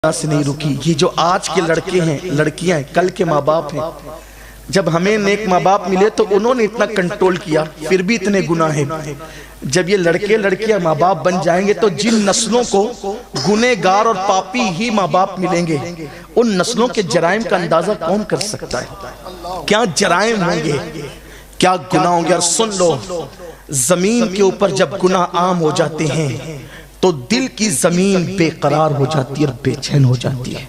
سے نہیں رکی. یہ جو آج کے لڑکے ہیں لڑکیاں ہیں کل کے ماں باپ ہیں. جب ہمیں نیک ماں باپ ملے تو انہوں نے اتنا کنٹرول کیا پھر بھی اتنے گناہ ہیں. جب یہ لڑکے لڑکیاں ماں باپ بن جائیں گے تو جن نسلوں کو گنہگار اور پاپی ہی ماں باپ ملیں گے ان نسلوں کے جرائم کا اندازہ کون کر سکتا ہے؟ کیا جرائم ہوں گے، کیا گناہ ہوں گے. اور سن لو، زمین کے اوپر جب گناہ عام ہو جاتے ہیں تو دل کی زمین بے قرار ہو جاتی ہے اور بے چین ہو جاتی ہے.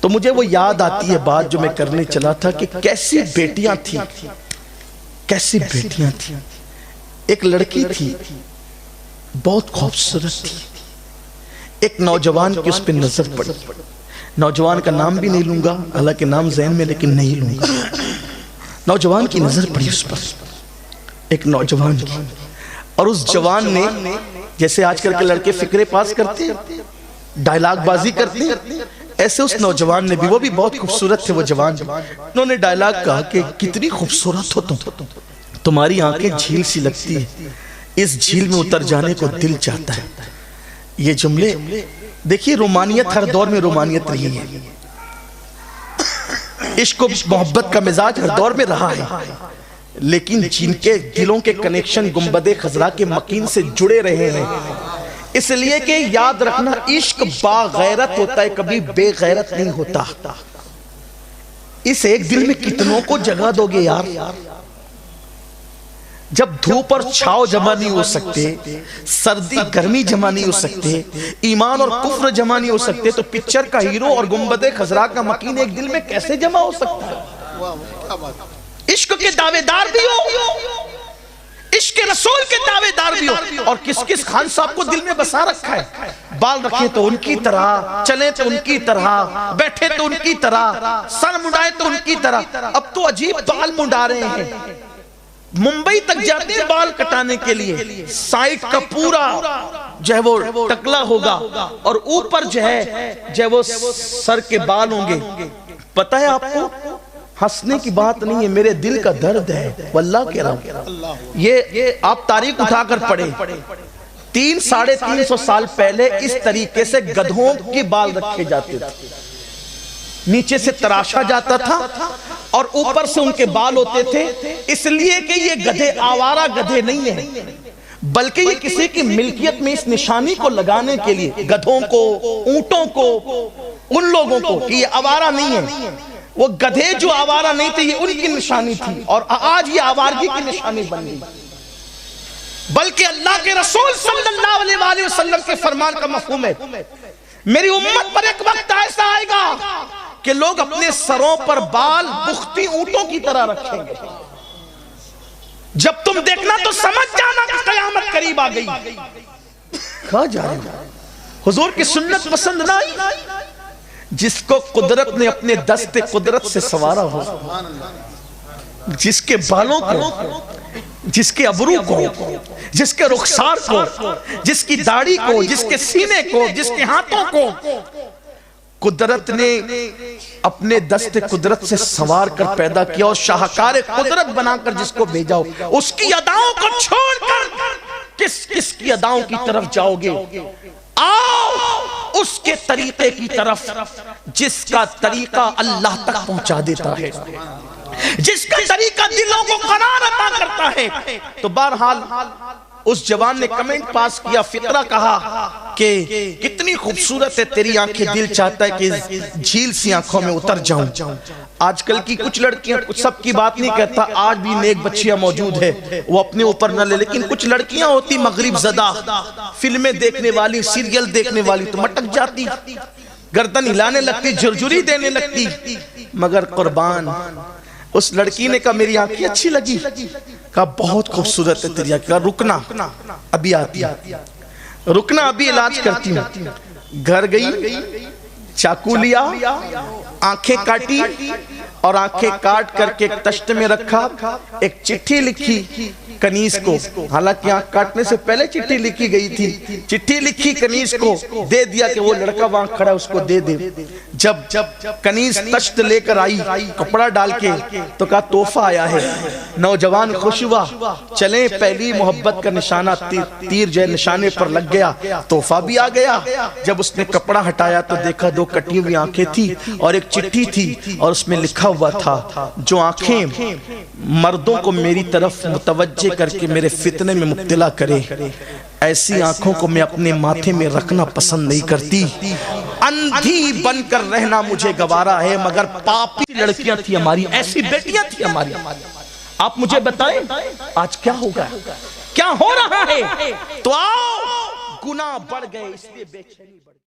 تو مجھے وہ یاد آتی ہے بات جو میں کرنے چلا تھا کہ کیسی بیٹیاں تھیں، کیسی بیٹیاں تھیں. ایک لڑکی تھی بہت خوبصورت تھی. ایک نوجوان کی اس پہ نظر پڑی. نوجوان کا نام بھی نہیں لوں گا، حالانکہ نام ذہن میں لیکن نہیں لوں گا. نوجوان کی نظر پڑی اس پر، ایک نوجوان کی. اور اس جوان نے جیسے آج کل کے لڑکے فکرے پاس کرتے ہیں، ڈائلاگ بازی کرتے ہیں، ایسے اس نوجوان نے بھی، وہ بھی بہت خوبصورت تھے وہ جوان. انہوں نے ڈائلاگ کہا کہ کتنی خوبصورت ہو تم، تمہاری آنکھیں جھیل سی لگتی ہے، اس جھیل میں اتر جانے کو دل چاہتا ہے. یہ جملے دیکھیے، رومانیت ہر دور میں رومانیت رہی ہے، عشق و محبت کا مزاج ہر دور میں رہا ہے، لیکن جن کے دلوں کے کنیکشن گنبد خضرا کے مکین سے جڑے رہے ہیں. اس لیے کہ یاد رکھنا، عشق با غیرت ہوتا ہے، کبھی بے غیرت نہیں ہوتا. اس ایک دل میں کتنوں کو جگہ دو گے یار؟ جب دھوپ اور چھاؤ جمع نہیں ہو سکتے، سردی گرمی جمع نہیں ہو سکتے، ایمان اور کفر جمع نہیں ہو سکتے، تو پکچر کا ہیرو اور گنبد خضرا کا مکین ایک دل میں کیسے جمع ہو سکتا ہے؟ عشق کے دعوے دار بھی ہو، عشق رسول کے دعوے دار بھی ہو، اور کس کس خان صاحب کو دل میں بسا رکھا ہے. بال رکھے تو ان کی طرح، چلے تو ان کی طرح، بیٹھے تو ان کی طرح، سر منڈائے تو ان کی طرح. اب تو عجیب بال منڈا رہے ہیں، ممبئی تک جاتے ہیں بال کٹانے کے لیے. سائٹ کا پورا جو ہے وہ ٹکلا ہوگا اور اوپر جو ہے وہ سر کے بال ہوں گے. پتہ ہے آپ کو، ہنسنے کی بات نہیں ہے، میرے دل کا درد ہے واللہ کہہ رہا ہوں. یہ آپ تاریخ اٹھا کر پڑھیں، 300-350 سال پہلے اس طریقے سے گدھوں کے بال رکھے جاتے تھے. نیچے سے تراشا جاتا تھا اور اوپر سے ان کے بال ہوتے تھے، اس لیے کہ یہ گدھے آوارہ گدھے نہیں ہیں، بلکہ یہ کسی کی ملکیت میں اس نشانی کو لگانے کے لیے، گدھوں کو، اونٹوں کو، ان لوگوں کو کہ یہ آوارہ نہیں ہیں. وہ گدھے جو آوارہ نہیں تھے، یہ ان کی نشانی تھی، اور آج یہ آوارگی کی نشانی بن گئی. بلکہ اللہ کے رسول صلی اللہ علیہ وآلہ وسلم کے فرمان کا مفہوم ہے، میری امت پر ایک وقت ایسا آئے گا کہ لوگ اپنے سروں پر بال بختی اونٹوں کی طرح رکھیں گے. جب تم دیکھنا تو سمجھ جانا کہ قیامت قریب آ گئی. کہاں جا رہے ہیں؟ حضور کی سنت پسند نہ آئی؟ جس کو قدرت نے اپنے دست قدرت سے سوارا ہو، جس کے بالوں کو، جس کے ابرو کو، جس کے رخسار کو، جس کی داڑھی کو، جس کے سینے کو، جس کے ہاتھوں کو قدرت نے اپنے دست قدرت سے سوار کر پیدا کیا اور شاہکار قدرت بنا کر جس کو بھیجا ہو، اس کی اداؤں کو چھوڑ کر کس کی اداؤں کی طرف جاؤ گے؟ آؤ اس کے طریقے کی طرف جس کا طریقہ اللہ تک پہنچا دیتا ہے، جس کا طریقہ دلوں کو قرار عطا کرتا ہے. تو بہرحال اس جوان نے کمنٹ پاس کیا، فقرہ کہا کہ کتنی خوبصورت ہے تیری آنکھیں، دل چاہتا ہے کہ جھیل سی آنکھوں میں اتر جاؤں. آج کل کی کچھ لڑکیاں، کچھ سب کی بات نہیں کہتا، آج بھی نیک بچیاں موجود ہے، وہ اپنے اوپر نہ لے، لیکن کچھ لڑکیاں ہوتی مغرب زدہ، فلمیں دیکھنے والی، سیریل دیکھنے والی، تو مٹک جاتی، گردن ہلانے لگتی، جھرجھری دینے لگتی. مگر قربان اس لڑکی نے کہا میری آنکھیں اچھی لگی، کہا بہت خوبصورت ہے تیری آنکھیں، کہا رکنا ابھی آتی، رکنا ابھی علاج کرتی ہوں. گھر گئی، چاقو لیا، آنکھیں کاٹی اور آنکھیں کاٹ کر کے ایک تشت میں رکھا، ایک چٹھی لکھی کنیز کو، حالانکہ آنکھ کاٹنے سے پہلے چٹھی لکھی گئی تھی، چٹھی لکھی کنیز کو دے دیا کہ وہ لڑکا وہاں کھڑا اس کو دے دے۔ جب کنیز تشت لے کر آئی کپڑا ڈال کے تو کہا تحفہ آیا ہے۔ نوجوان خوش ہوا، چلیں پہلی محبت کا نشانہ تیر جو نشانے پر لگ گیا، تحفہ بھی آ گیا۔ جب اس نے کپڑا ہٹایا تو دیکھا دو کٹی ہوئی آنکھیں تھی اور ایک چٹھی تھی اور اس میں لکھا ہوا تھا، جو آنکھیں مردوں کو میری طرف متوجہ کر کے میرے فتنے میں مبتلا کرے، ایسی آنکھوں کو میں اپنے ماتھے میں رکھنا پسند نہیں کرتی۔ اندھی بن کر رہنا مجھے گوارا ہے، مگر پاپی لڑکیاں تھی ہماری، ایسی بیٹیاں تھی ہماری۔ آپ مجھے بتائیں آج کیا ہوگا، کیا ہو رہا ہے؟ تو آؤ، گناہ بڑھ گئے اس لیے بے چینی بڑھ گئی۔